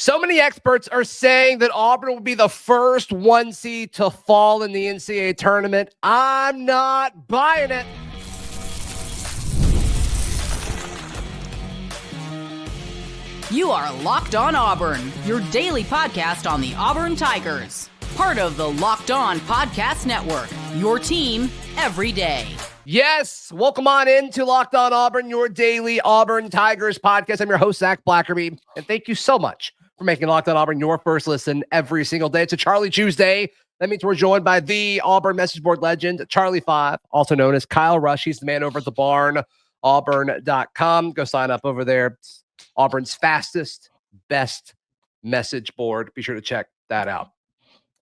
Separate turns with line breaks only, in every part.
So many experts are saying that Auburn will be the first 1 seed to fall in the NCAA tournament. I'm not buying it.
You are Locked On Auburn, your daily podcast on the Auburn Tigers. Part of the Locked On Podcast Network, your team every day.
Yes, welcome on into Locked On Auburn, your daily Auburn Tigers podcast. I'm your host, Zac Blackerby, and thank you so much for making Locked On Auburn your first listen every single day. It's a Charlie Tuesday. That means we're joined by the Auburn message board legend, Charlie 5, also known as Kyle Rush. He's the man over at the barn, auburn.com. Go sign up over there. It's Auburn's fastest, best message board. Be sure to check that out.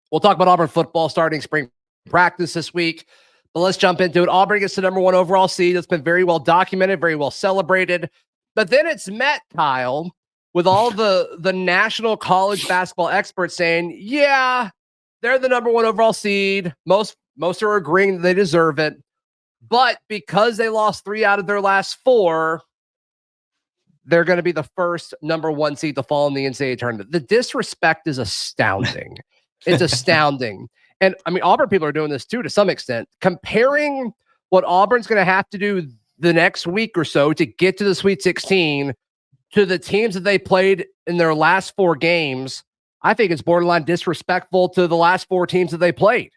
We'll talk about Auburn football starting spring practice this week. But let's jump into it. Auburn gets the number 1 overall seed. It's been very well documented, very well celebrated. But then it's met, Kyle, with all the national college basketball experts saying, yeah, they're the number 1 overall seed. Most are agreeing that they deserve it. But because they lost 3 out of their last 4, they're going to be the first number 1 seed to fall in the NCAA tournament. The disrespect is astounding. It's astounding. And I mean, Auburn people are doing this too, to some extent, comparing what Auburn's going to have to do the next week or so to get to the Sweet 16 to the teams that they played in their last 4 games. I think it's borderline disrespectful to the last 4 teams that they played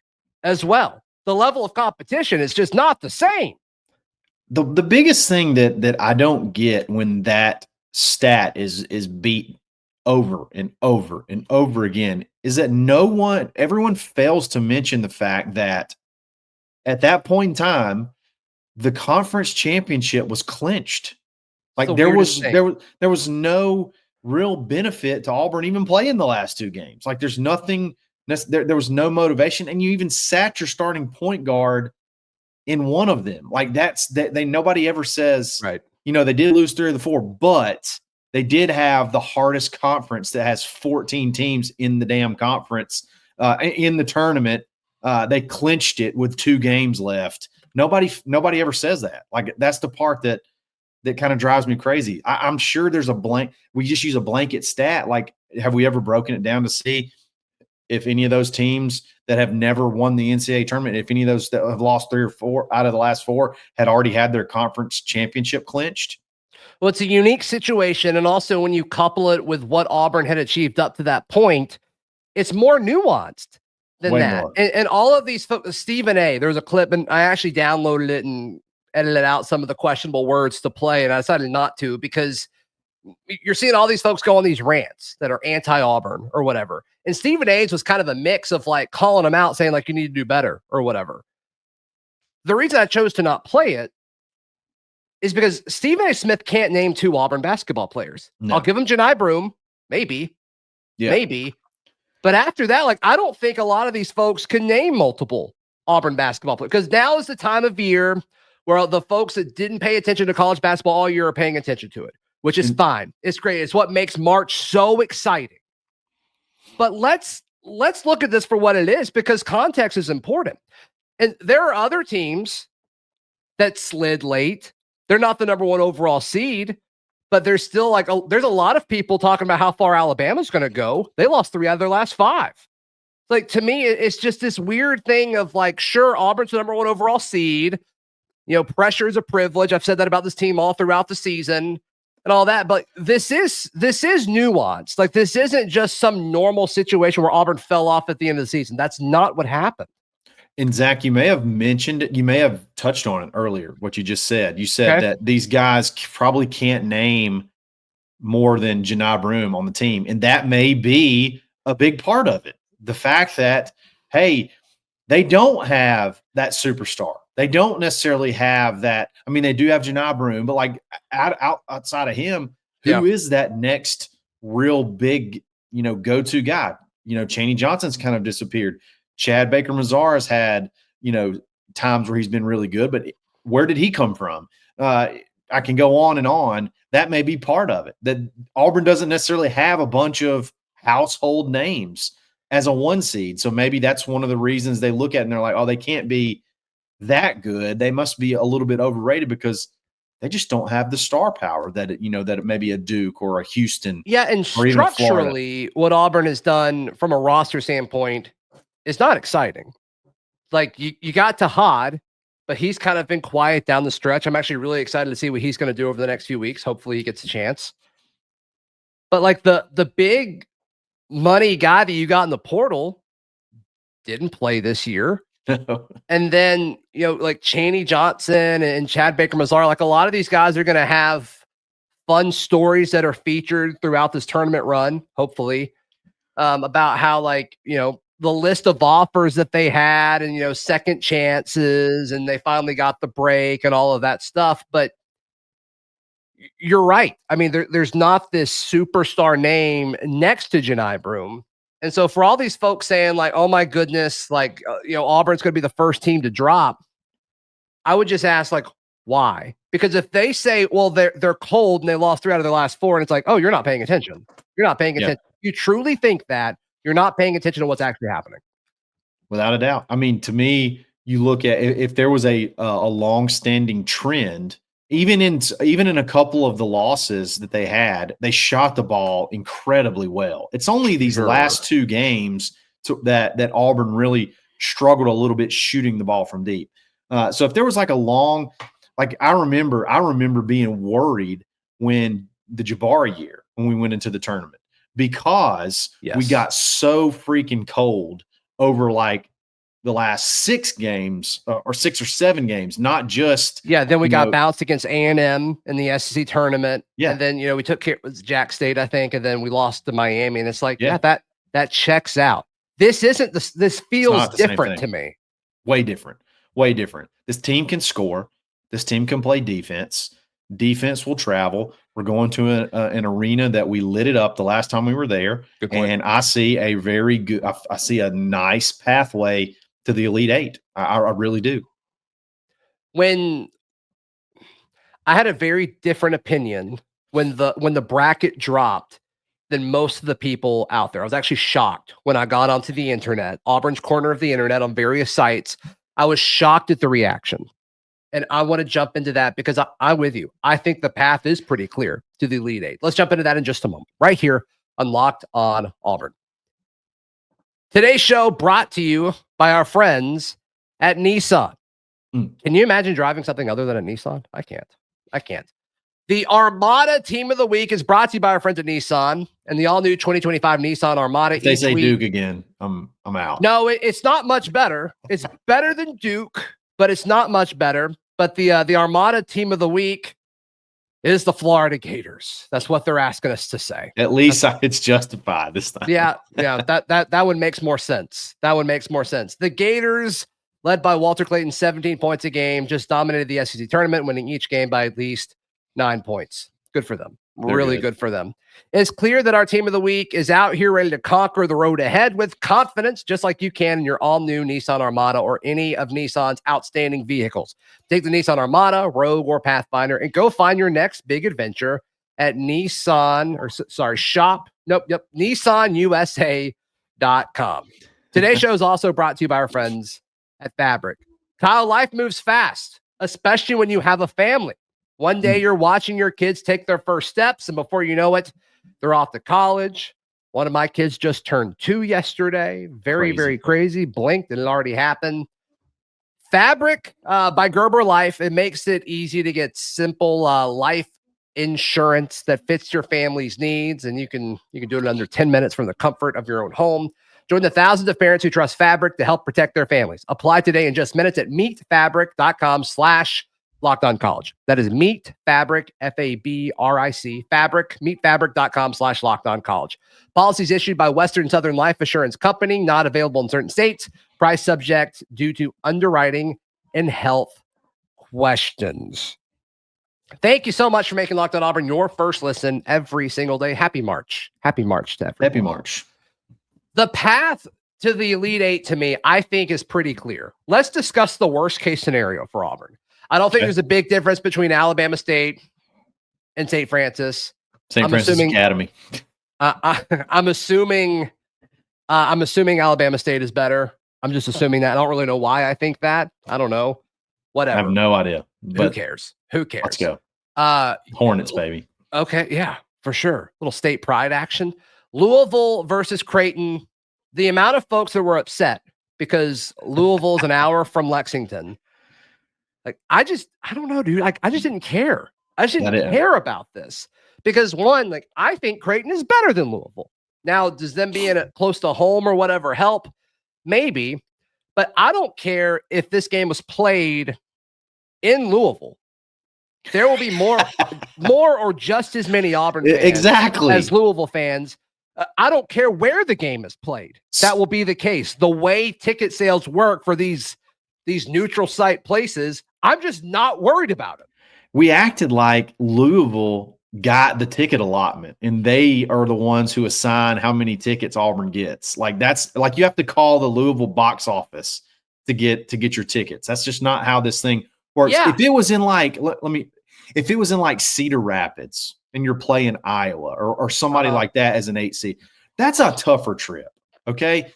as well. The level of competition is just not the same.
The biggest thing that I don't get when that stat is beat over and over and over again is that everyone fails to mention the fact that at that point in time, the conference championship was clinched. Like there was no real benefit to Auburn even playing the last 2 games. Like there's nothing, there was no motivation, and you even sat your starting point guard in one of them. Like nobody ever says, right? You know, they did lose 3 of the 4, but they did have the hardest conference that has 14 teams in the damn conference in the tournament. They clinched it with 2 games left. Nobody ever says that. Like that's the part that kind of drives me crazy. I'm sure there's we just use a blanket stat. Like, have we ever broken it down to see if any of those teams that have never won the NCAA tournament, if any of those that have lost 3 or 4 out of the last 4 had already had their conference championship clinched?
Well, it's a unique situation. And also when you couple it with what Auburn had achieved up to that point, it's more nuanced than that. And all of these folks, Stephen A., there was a clip, and I actually downloaded it and edited out some of the questionable words to play. And I decided not to, because you're seeing all these folks go on these rants that are anti-Auburn or whatever. And Stephen A.'s was kind of a mix of like calling them out, saying like, you need to do better or whatever. The reason I chose to not play it is because Stephen A. Smith can't name 2 Auburn basketball players. No. I'll give him Janai Broome, maybe. But after that, like, I don't think a lot of these folks can name multiple Auburn basketball players, because now is the time of year where the folks that didn't pay attention to college basketball all year are paying attention to it, which is fine. It's great. It's what makes March so exciting. But let's look at this for what it is, because context is important. And there are other teams that slid late. They're not the number 1 overall seed, but there's still like there's a lot of people talking about how far Alabama's going to go. They lost 3 out of their last 5. Like, to me, it's just this weird thing of like, sure, Auburn's the number 1 overall seed. You know, pressure is a privilege. I've said that about this team all throughout the season and all that. But this is nuanced. Like, this isn't just some normal situation where Auburn fell off at the end of the season. That's not what happened.
And Zach, you may have mentioned it. You may have touched on it earlier, what you just said. You said that these guys probably can't name more than Janai Broome on the team. And that may be a big part of it. The fact that, hey, they don't have that superstar. They don't necessarily have that. I mean, they do have Janai Broome, but like outside of him, who is that next real big, go-to guy? Chaney Johnson's kind of disappeared. Chad Baker-Mazar has had, times where he's been really good, but where did he come from? I can go on and on. That may be part of it, that Auburn doesn't necessarily have a bunch of household names as a 1 seed. So maybe that's one of the reasons they look at it and they're like, oh, they can't be that good. They must be a little bit overrated, because they just don't have the star power that it maybe a Duke or a Houston.
Yeah, and
or even
structurally, what Auburn has done from a roster standpoint is not exciting. Like you got Tahad, but he's kind of been quiet down the stretch. I'm actually really excited to see what he's going to do over the next few weeks. Hopefully he gets a chance. But like the big money guy that you got in the portal didn't play this year. And then, like Chaney Johnson and Chad Baker-Mazar, like a lot of these guys are going to have fun stories that are featured throughout this tournament run, hopefully, about how the list of offers that they had and, second chances, and they finally got the break and all of that stuff. But you're right. I mean, there's not this superstar name next to Janai Broome. And so for all these folks saying like, oh my goodness, Auburn's going to be the first team to drop, I would just ask like, why? Because if they say, well, they're cold and they lost 3 out of their last 4, and it's like, oh, you're not paying attention. You're not paying attention. You truly think that, you're not paying attention to what's actually happening.
Without a doubt. I mean, to me, you look at if there was a long-standing trend, even in a couple of the losses that they had, they shot the ball incredibly well. It's only these last 2 games that Auburn really struggled a little bit shooting the ball from deep. So if there was like a long, like I remember being worried when the Jabari year, when we went into the tournament, because we got so freaking cold over like the last 6 games or 6 or 7 games, not just.
Yeah. Then we got bounced against A&M in the SEC tournament.
Yeah.
And then, we took care with Jack State, I think. And then we lost to Miami. And it's like, that checks out. This isn't this feels different to me.
Way different. This team can score. This team can play defense. Defense will travel. We're going to an arena that we lit it up the last time we were there. And I see a very good, I see a nice pathway to the Elite Eight. I really do.
When I had a very different opinion when the bracket dropped than most of the people out there. I was actually shocked when I got onto the internet, Auburn's corner of the internet on various sites. I was shocked at the reaction. And I want to jump into that because I'm with you. I think the path is pretty clear to the Elite Eight. Let's jump into that in just a moment, right here on Locked on Auburn. Today's show brought to you by our friends at Nissan. Can you imagine driving something other than a Nissan? I can't. The Armada Team of the Week is brought to you by our friends at Nissan and the all-new 2025 Nissan Armada.
If they say Duke again, I'm out.
No, it's not much better. It's better than Duke, but it's not much better. But the Armada Team of the Week is the Florida Gators. That's what they're asking us to say.
At least it's justified this time.
Yeah, that one makes more sense. The Gators, led by Walter Clayton, 17 points a game, just dominated the SEC tournament, winning each game by at least 9 points. Good for them. Really good for them. It's clear that our Team of the Week is out here ready to conquer the road ahead with confidence, just like you can in your all-new Nissan Armada or any of Nissan's outstanding vehicles. Take the Nissan Armada, Rogue, or Pathfinder and go find your next big adventure at nissanusa.com. Today's show is also brought to you by our friends at Fabric. Kyle, life moves fast, especially when you have a family. One day you're watching your kids take their first steps, and before you know it, they're off to college. One of my kids just turned 2 yesterday. Very crazy. Blinked and it already happened. Fabric by Gerber Life. It makes it easy to get simple life insurance that fits your family's needs, and you can do it in under 10 minutes from the comfort of your own home. Join the thousands of parents who trust Fabric to help protect their families. Apply today in just minutes at meetfabric.com/LockedOnCollege. That is meetfabric, Fabric, Fabric, meetfabric.com/LockedOnCollege. Policies issued by Western Southern Life Assurance Company, not available in certain states. Price subject due to underwriting and health questions. Thank you so much for making Locked on Auburn your first listen every single day. Happy March. Happy March to everyone.
Happy March.
The path to the Elite Eight, to me, I think is pretty clear. Let's discuss the worst case scenario for Auburn. I don't think there's a big difference between Alabama State and St. Francis.
St. Francis Academy.
I'm assuming Alabama State is better. I'm just assuming that. I don't really know why I think that. I don't know. Whatever.
I have no idea.
Who cares?
Let's go. Hornets, baby.
Okay, yeah, for sure. Little state pride action. Louisville versus Creighton. The amount of folks that were upset because Louisville is an hour from Lexington. Like, I don't know, dude. Like, I just didn't care. I just didn't care about this because one, like, I think Creighton is better than Louisville. Now, does them being close to home or whatever help? Maybe, but I don't care if this game was played in Louisville. There will be more or just as many Auburn fans as Louisville fans. I don't care where the game is played. That will be the case. The way ticket sales work for these neutral site places, I'm just not worried about it.
We acted like Louisville got the ticket allotment and they are the ones who assign how many tickets Auburn gets. Like, that's like, you have to call the Louisville box office to get your tickets. That's just not how this thing works. Yeah. If it was in like, if it was in like Cedar Rapids and you're playing Iowa or somebody like that as an 8 seed, that's a tougher trip. Okay.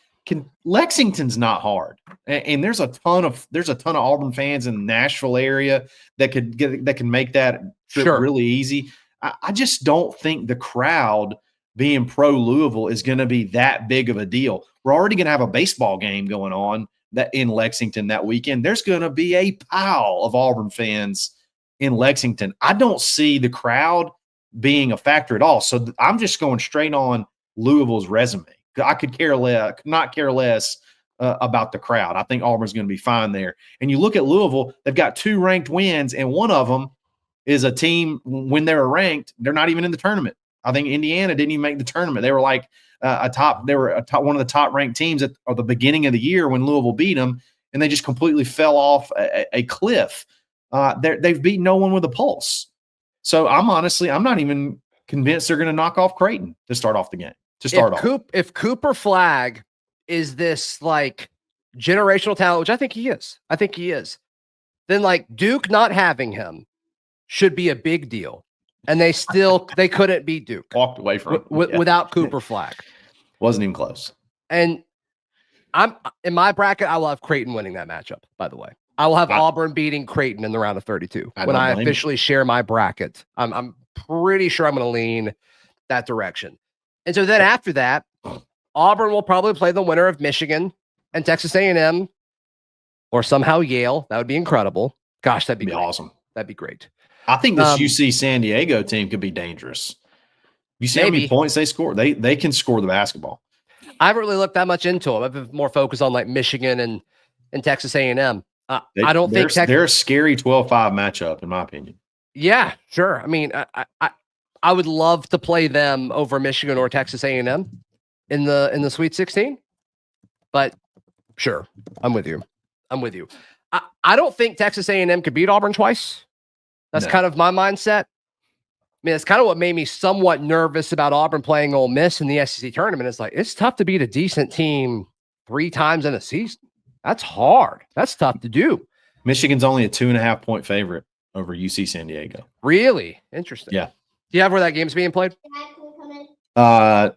Lexington's not hard. And there's a ton of Auburn fans in the Nashville area that can make that trip really easy. I just don't think the crowd being pro Louisville is going to be that big of a deal. We're already going to have a baseball game going on that in Lexington that weekend. There's going to be a pile of Auburn fans in Lexington. I don't see the crowd being a factor at all. So I'm just going straight on Louisville's resume. I could not care less about the crowd. I think Auburn's going to be fine there. And you look at Louisville, they've got 2 ranked wins, and one of them is a team when they were ranked, they're not even in the tournament. I think Indiana didn't even make the tournament. They were like one of the top ranked teams at the beginning of the year when Louisville beat them, and they just completely fell off a cliff. They've beaten no one with a pulse. So I'm not even convinced they're going to knock off Creighton to start off the game.
If Cooper Flagg is this like generational talent, which I think he is, then like Duke not having him should be a big deal. And they couldn't beat Duke.
Walked away from
without Cooper Flagg.
Wasn't even close.
And I'm in my bracket, I will have Creighton winning that matchup, by the way. I will have Auburn beating Creighton in the round of 32 when I officially share my bracket. I'm pretty sure I'm going to lean that direction. And so then after that, Auburn will probably play the winner of Michigan and Texas A&M or somehow Yale. That would be incredible. Gosh, that'd be
awesome.
That'd be great.
I think this UC San Diego team could be dangerous. You see how many points they score? They can score the basketball.
I haven't really looked that much into them. I've been more focused on like Michigan and Texas A&M. I don't think
they're a scary 12-5 matchup, in my opinion.
Yeah, sure. I mean, I would love to play them over Michigan or Texas A&M in the Sweet 16. But sure, I'm with you. I don't think Texas A&M could beat Auburn twice. That's kind of my mindset. I mean, that's kind of what made me somewhat nervous about Auburn playing Ole Miss in the SEC tournament. It's like, it's tough to beat a decent team 3 times in a season. That's hard. That's tough to do.
Michigan's only a 2.5 point favorite over UC San Diego.
Really? Interesting.
Yeah.
Do you have where that game's being played?
It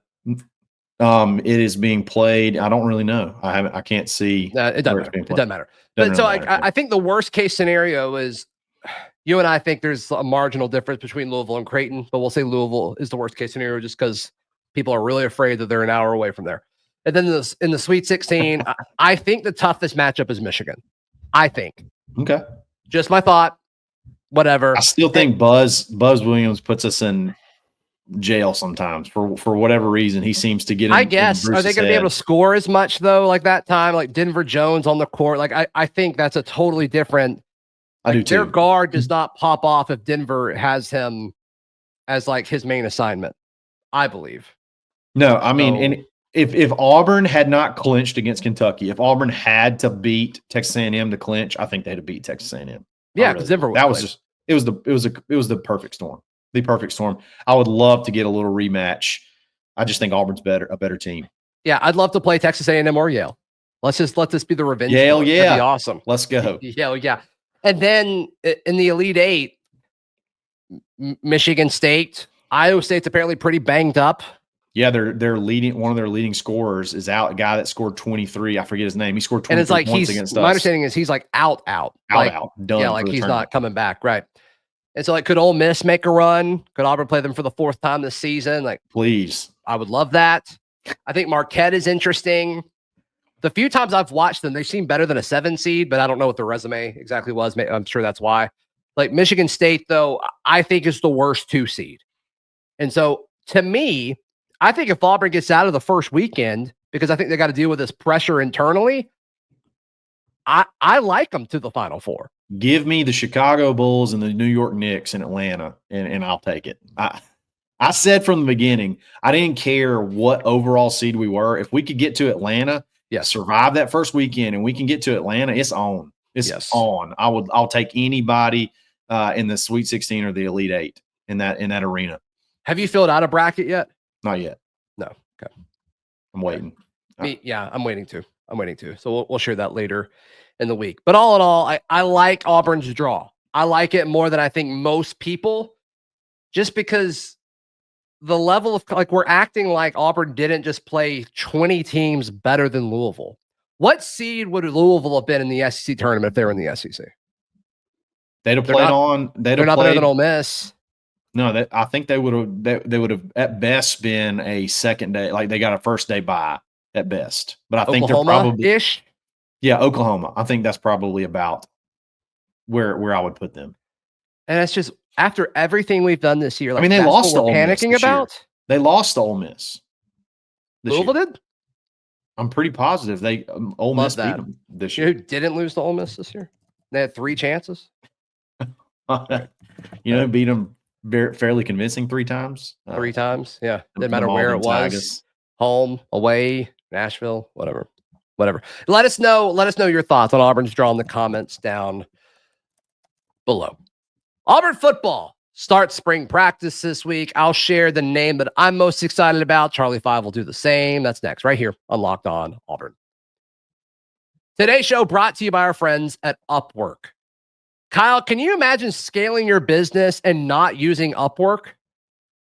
is being played. I don't really know. I can't see.
It doesn't matter. But so I think the worst case scenario is you and I think there's a marginal difference between Louisville and Creighton, but we'll say Louisville is the worst case scenario just because people are really afraid that they're an hour away from there. And then in the Sweet 16, I think the toughest matchup is Michigan. I think.
Okay.
Just my thought. Whatever.
I still think Buzz Williams puts us in jail sometimes for whatever reason. He seems to get.
I guess. Are they going to be able to score as much though? Like that time, like Denver Jones on the court. Like I think that's a totally different.
I do too.
Their guard does not pop off if Denver has him as like his main assignment. I believe.
No, I mean, and if Auburn had not clinched against Kentucky, if Auburn had to beat Texas A&M to clinch, I think they'd have beat Texas A&M.
Yeah, because Denver.
That was just it was the perfect storm. The perfect storm. I would love to get a little rematch. I just think Auburn's a better team.
Yeah, I'd love to play Texas A&M or Yale. Let this be the revenge.
Yale, yeah,
that'd be awesome.
Let's go.
Yeah. And then in the Elite Eight, Michigan State, Iowa State's apparently pretty banged up.
Yeah, they're leading. One of their leading scorers is out. A guy that scored 23. I forget his name. He scored 23
and it's like
points against us.
My understanding is he's like out.
Done.
Yeah, like he's not coming back. Right. And so, like, could Ole Miss make a run? Could Auburn play them for the 4th time this season? Like,
please.
I would love that. I think Marquette is interesting. The few times I've watched them, they seem better than a 7 seed, but I don't know what the resume exactly was. I'm sure that's why. Like, Michigan State, though, I think is the worst 2 seed. And so, to me, I think if Auburn gets out of the first weekend, because I think they got to deal with this pressure internally, I like them to the Final Four.
Give me the Chicago Bulls and the New York Knicks in Atlanta, and I'll take it. I said from the beginning, I didn't care what overall seed we were. If we could get to Atlanta, survive that first weekend, and we can get to Atlanta, it's on. It's on. I'll take anybody in the Sweet 16 or the Elite 8 in that arena.
Have you filled out a bracket yet?
Not yet.
No. Okay.
I'm waiting.
I'm waiting to. So we'll share that later in the week. But all in all, I like Auburn's draw. I like it more than I think most people, just because the level of, like, we're acting like Auburn didn't just play 20 teams better than Louisville. What seed would Louisville have been in the SEC tournament if they were in the SEC?
They're not better
than Ole Miss.
No, I think they would have at best been a second day, like they got a first day bye at best. But I think they're probably
ish.
Yeah, Oklahoma. I think that's probably about where I would put them.
And it's just after everything we've done this year. Like,
I mean, they lost to Ole Miss
panicking about.
They lost to Ole Miss.
Louisville did?
I'm pretty positive Ole Miss beat them this year.
Who didn't lose to Ole Miss this year? They had 3 chances.
Beat them fairly convincing 3 times.
3 times, yeah. Didn't matter where it was. Tigers. Home, away, Nashville, whatever. Let us know your thoughts on Auburn's draw in the comments down below. Auburn football starts spring practice this week. I'll share the name that I'm most excited about. Charlie 5 will do the same. That's next, right here on Locked On Auburn. Today's show brought to you by our friends at Upwork. Kyle, can you imagine scaling your business and not using Upwork?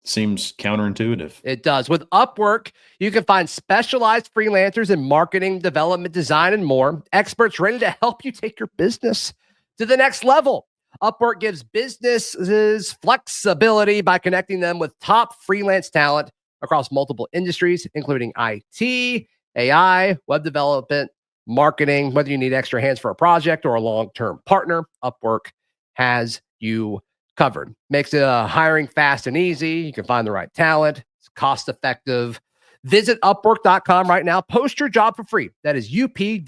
Seems counterintuitive.
It does. With Upwork, you can find specialized freelancers in marketing, development, design, and more. Experts ready to help you take your business to the next level. Upwork gives businesses flexibility by connecting them with top freelance talent across multiple industries, including IT, AI, web development, marketing. Whether you need extra hands for a project or a long-term partner, Upwork has you covered. Makes it hiring fast and easy. You can find the right talent. It's cost-effective. Visit Upwork.com right now. Post your job for free. That is UPWORK.com.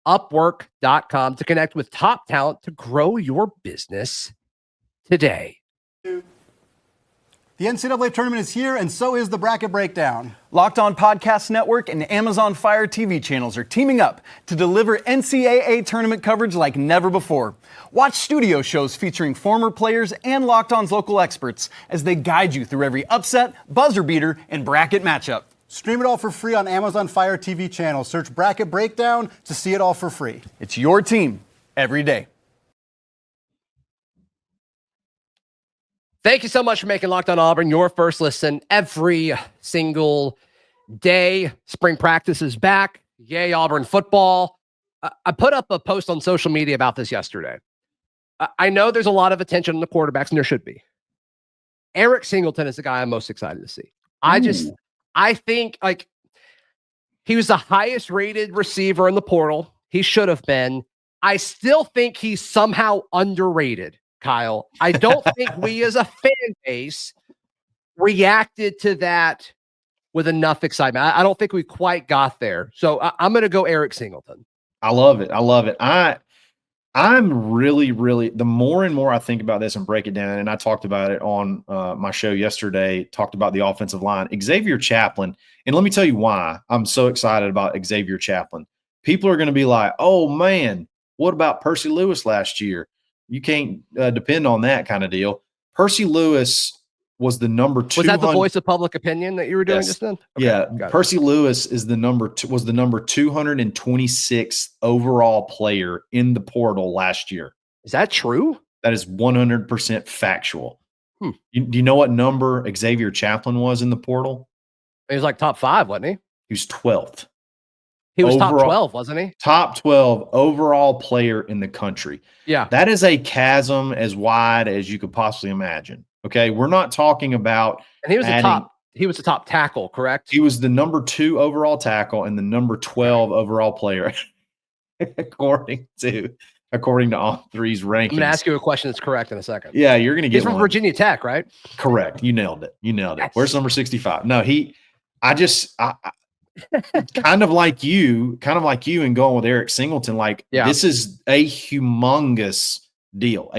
Upwork.com to connect with top talent to grow your business today.
The NCAA tournament is here, and so is the bracket breakdown.
Locked On Podcast Network and Amazon Fire TV channels are teaming up to deliver NCAA tournament coverage like never before. Watch studio shows featuring former players and Locked On's local experts as they guide you through every upset, buzzer beater, and bracket matchup.
Stream it all for free on Amazon Fire TV channel. Search Bracket Breakdown to see it all for free.
It's your team every day.
Thank you so much for making Locked On Auburn your first listen every single day. Spring practice is back. Yay, Auburn football. I put up a post on social media about this yesterday. I know there's a lot of attention on the quarterbacks, and there should be. Eric Singleton is the guy I'm most excited to see. I think, like, he was the highest rated receiver in the portal. He should have been. I still think he's somehow underrated, Kyle. I don't think we as a fan base reacted to that with enough excitement. I don't think we quite got there. So I'm going to go Eric Singleton.
I love it. I'm really, the more and more I think about this and break it down, and I talked about it on my show yesterday, talked about the offensive line, Xavier Chaplin, and let me tell you why I'm so excited about Xavier Chaplin. People are going to be like, oh, man, what about Percy Lewis last year? You can't depend on that kind of deal. Percy Lewis was the number 200.
Was that the voice of public opinion that you were doing just then?
Okay, yeah. Percy Lewis is the number 226th overall player in the portal last year.
Is that true?
That is 100% factual. Do you know what number Xavier Chaplin was in the portal?
He was like top 5, wasn't he?
He was 12th.
He was top 12, wasn't he?
Top 12 overall player in the country.
Yeah.
That is a chasm as wide as you could possibly imagine. Okay. We're not talking about
and he was the top tackle, correct?
He was the number 2 overall tackle and the number 12 overall player, according to all three's rankings.
I'm going to ask you a question that's correct in a second.
Yeah, you're going to get
He's from Virginia Tech, right?
Correct. You nailed it.
Yes.
Where's number 65? No, I kind of like you and going with Eric Singleton. Like, this is a humongous deal,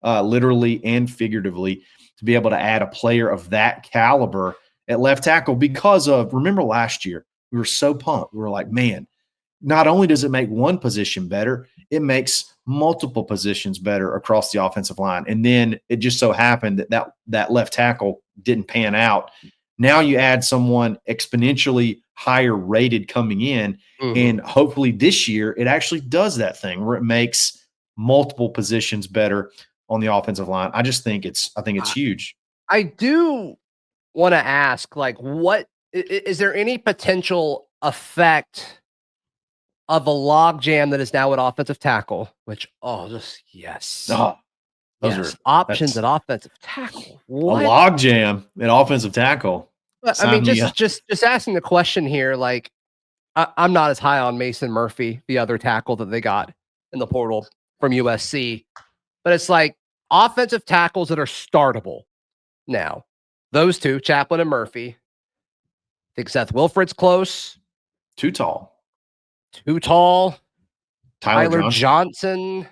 literally and figuratively, to be able to add a player of that caliber at left tackle because of, remember last year, we were so pumped. We were like, man, not only does it make one position better, it makes multiple positions better across the offensive line. And then it just so happened that left tackle didn't pan out. Now you add someone exponentially higher rated coming in, and hopefully this year it actually does that thing where it makes multiple positions better on the offensive line. I think it's huge.
I do want to ask, like, what is there any potential effect of a logjam that is now at offensive tackle? Which yes.
Those are
options at offensive tackle. What?
A logjam at offensive tackle.
I mean, just asking the question here. Like, I'm not as high on Mason Murphy, the other tackle that they got in the portal from USC, but it's like offensive tackles that are startable now. Those two, Chaplin and Murphy. I think Seth Wilfred's close.
Too tall.
Tyler Johnson. I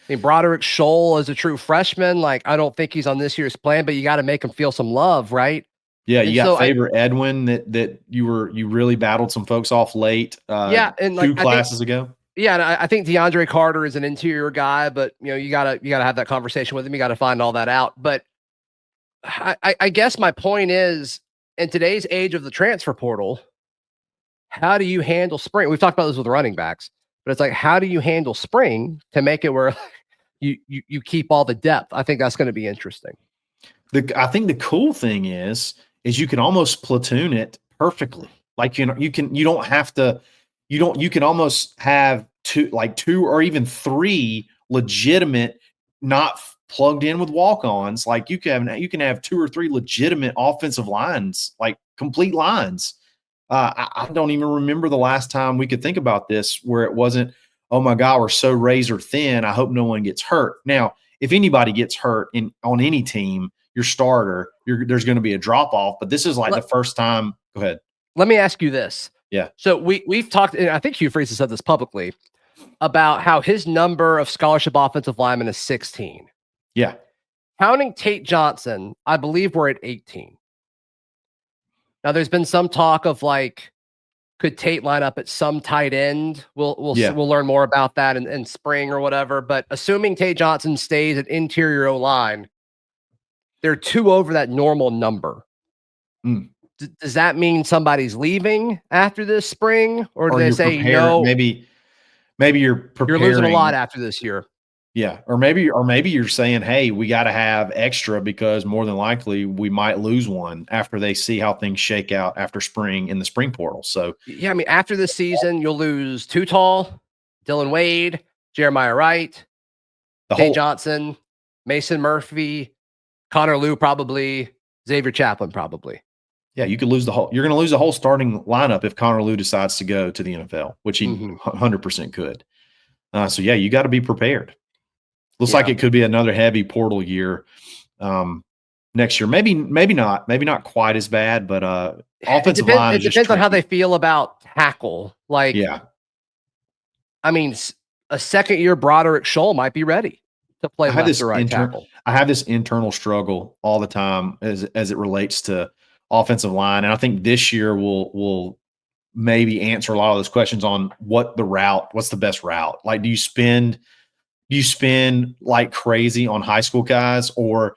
mean, Broderick Scholl is a true freshman. Like, I don't think he's on this year's plan, but you got to make him feel some love, right?
Yeah, you got Faber Edwin that you really battled some folks off late.
And like
2 classes ago.
Yeah, and I think DeAndre Carter is an interior guy, but you gotta have that conversation with him. You got to find all that out. But I guess my point is, in today's age of the transfer portal, how do you handle spring? We've talked about this with running backs, but it's like, how do you handle spring to make it where you keep all the depth? I think that's going to be interesting.
I think the cool thing is you can almost platoon it perfectly. Like, you can almost have 2 or even 3 legitimate, not plugged in with walk-ons. Like, you can have 2 or 3 legitimate offensive lines, like complete lines. I don't even remember the last time we could think about this where it wasn't, oh my God, we're so razor thin, I hope no one gets hurt. Now, if anybody gets hurt on any team, your starter, there's going to be a drop off, but this is like the first time. Go ahead.
Let me ask you this.
Yeah.
So we've talked, and I think Hugh Freeze has said this publicly, about how his number of scholarship offensive linemen is 16.
Yeah.
Counting Tate Johnson, I believe we're at 18. Now, there's been some talk of, like, could Tate line up at some tight end? We'll learn more about that in spring or whatever. But assuming Tate Johnson stays at interior O-line, they're 2 over that normal number. Does that mean somebody's leaving after this spring, or do they say no?
Maybe you're preparing.
You're losing a lot after this year.
Yeah, or maybe you're saying, hey, we got to have extra because more than likely we might lose one after they see how things shake out after spring in the spring portal. So
yeah, I mean, after this season, you'll lose Too Tall, Dylan Wade, Jeremiah Wright, Tate Johnson, Mason Murphy, Connor Liu, probably Xavier Chaplin, probably.
Yeah, you're going to lose the whole starting lineup if Connor Liu decides to go to the NFL, which he 100% could. So yeah, you got to be prepared. Looks like it could be another heavy portal year next year. Maybe not quite as bad, but offensive line.
It depends on how they feel about tackle. Like, I mean, a second-year Broderick Scholl might be ready to play left or right tackle.
I have this internal struggle all the time as it relates to offensive line, and I think this year will maybe answer a lot of those questions on what's the best route. Like, do you spend like crazy on high school guys, or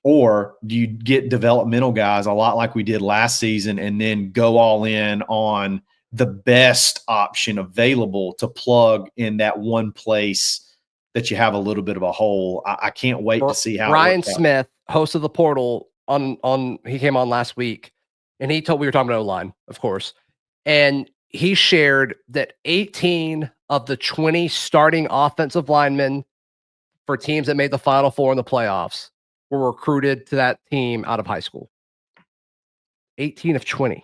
do you get developmental guys a lot like we did last season and then go all in on the best option available to plug in that one place that you have a little bit of a hole? I can't wait to see how
Ryan Smith, host of the portal, he came on last week, and we were talking about O-line, of course. And he shared that 18 of the 20 starting offensive linemen for teams that made the Final Four in the playoffs were recruited to that team out of high school. 18 of 20.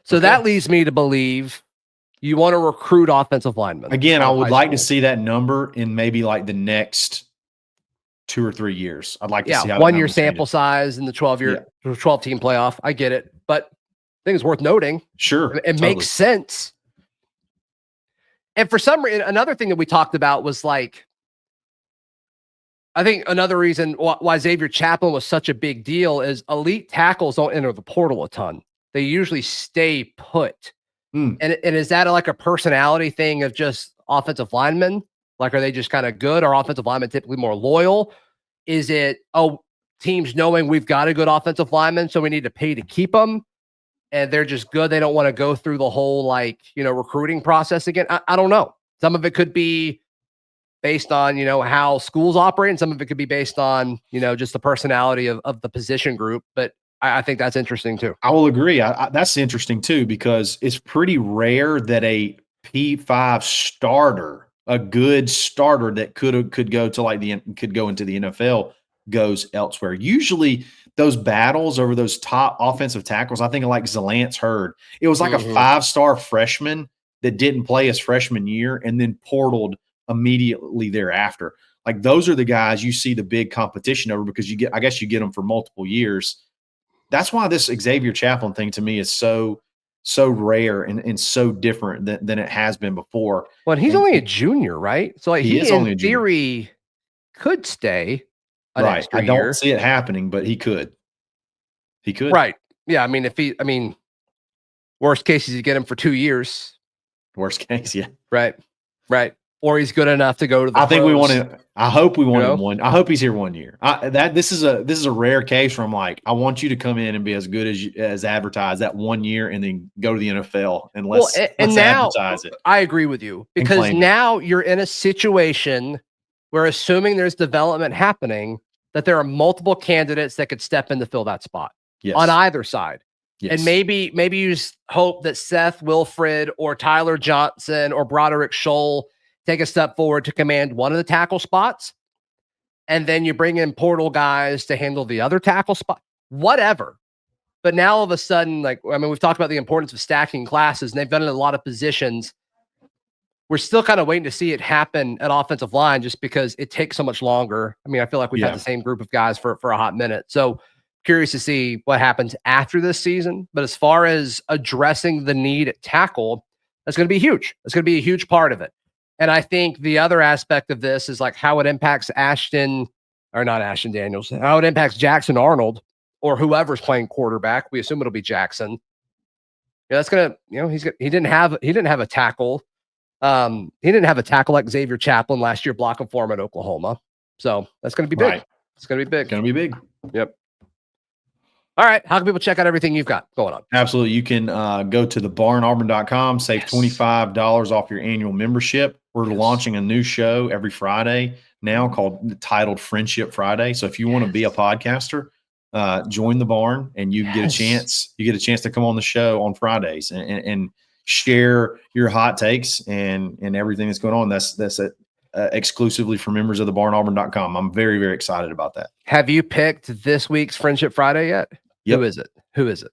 So that leads me to believe you want to recruit offensive linemen.
Again, I would like to see that number in maybe like the next 2 or 3 years. I'd like to see how
1 year sample size in the 12 team playoff. I get it, but I think it's worth noting.
Sure.
It makes sense. And for some reason, another thing that we talked about was like, I think another reason why Xavier Chaplin was such a big deal is elite tackles don't enter the portal a ton. They usually stay put. And is that like a personality thing of just offensive linemen? Like, are they just kind of good? Or offensive linemen typically more loyal? Is it, teams knowing we've got a good offensive lineman, so we need to pay to keep them, and they're just good? They don't want to go through the whole, recruiting process again. I don't know. Some of it could be based on, how schools operate, and some of it could be based on, just the personality of the position group. But I think that's interesting too.
I will agree. That's interesting too, because it's pretty rare that a P5 starter, a good starter that could go to could go into the NFL, goes elsewhere. Usually those battles over those top offensive tackles, I think like Zalance Hurd, it was like a 5-star freshman that didn't play his freshman year and then portaled immediately thereafter. Like, those are the guys you see the big competition over, because you get them for multiple years. That's why this Xavier Chaplin thing to me is so rare and so different than it has been before.
Well, he's only a junior, right? So he in theory could stay an extra year.
I don't see it happening, but he could.
Right. Yeah. Worst case is you get him for 2 years.
Worst case, yeah.
Right. Or he's good enough to go to the
I think
pros.
we want to. I hope we want him one. I hope he's here 1 year. This is a rare case where I'm like, I want you to come in and be as good as advertised that 1 year, and then go to the NFL and let's advertise it.
I agree with you, because now you're in a situation where, assuming there's development happening, that there are multiple candidates that could step in to fill that spot on either side. Yes. And maybe you hope that Seth Wilfred or Tyler Johnson or Broderick Scholl take a step forward to command one of the tackle spots, and then you bring in portal guys to handle the other tackle spot, whatever. But now all of a sudden, we've talked about the importance of stacking classes, and they've done it in a lot of positions. We're still kind of waiting to see it happen at offensive line, just because it takes so much longer. I feel like we've had the same group of guys for a hot minute. So curious to see what happens after this season. But as far as addressing the need at tackle, that's going to be huge. That's going to be a huge part of it. And I think the other aspect of this is like how it impacts how it impacts Jackson Arnold, or whoever's playing quarterback. We assume it'll be Jackson. Yeah, that's gonna, he didn't have a tackle. He didn't have a tackle like Xavier Chaplin last year blocking for him at Oklahoma. So that's gonna be big. Right. It's gonna be big.
It's gonna be big.
Yep. All right. How can people check out everything you've got going on?
Absolutely. You can go to thebarnauburn.com, save $25 off your annual membership. We're launching a new show every Friday now titled Friendship Friday. So if you want to be a podcaster, join the Barn, and you get a chance. You get a chance to come on the show on Fridays and share your hot takes and everything that's going on. That's exclusively for members of thebarnauburn.com. I'm very, very excited about that.
Have you picked this week's Friendship Friday yet? Yep. Who is it?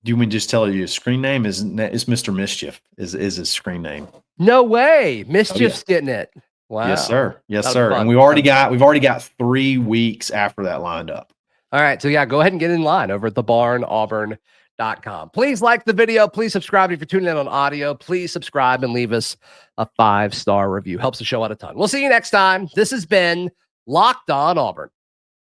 Do you mean just tell you his screen name? It's Mr. Mischief is his screen name.
No way. Mischief's getting it. Wow.
Yes, sir. Yes, sir. And we've already got 3 weeks after that lined up.
All right. So go ahead and get in line over at thebarnauburn.com. Please like the video. Please subscribe if you're tuning in on audio. Please subscribe and leave us a 5-star review. Helps the show out a ton. We'll see you next time. This has been Locked On Auburn.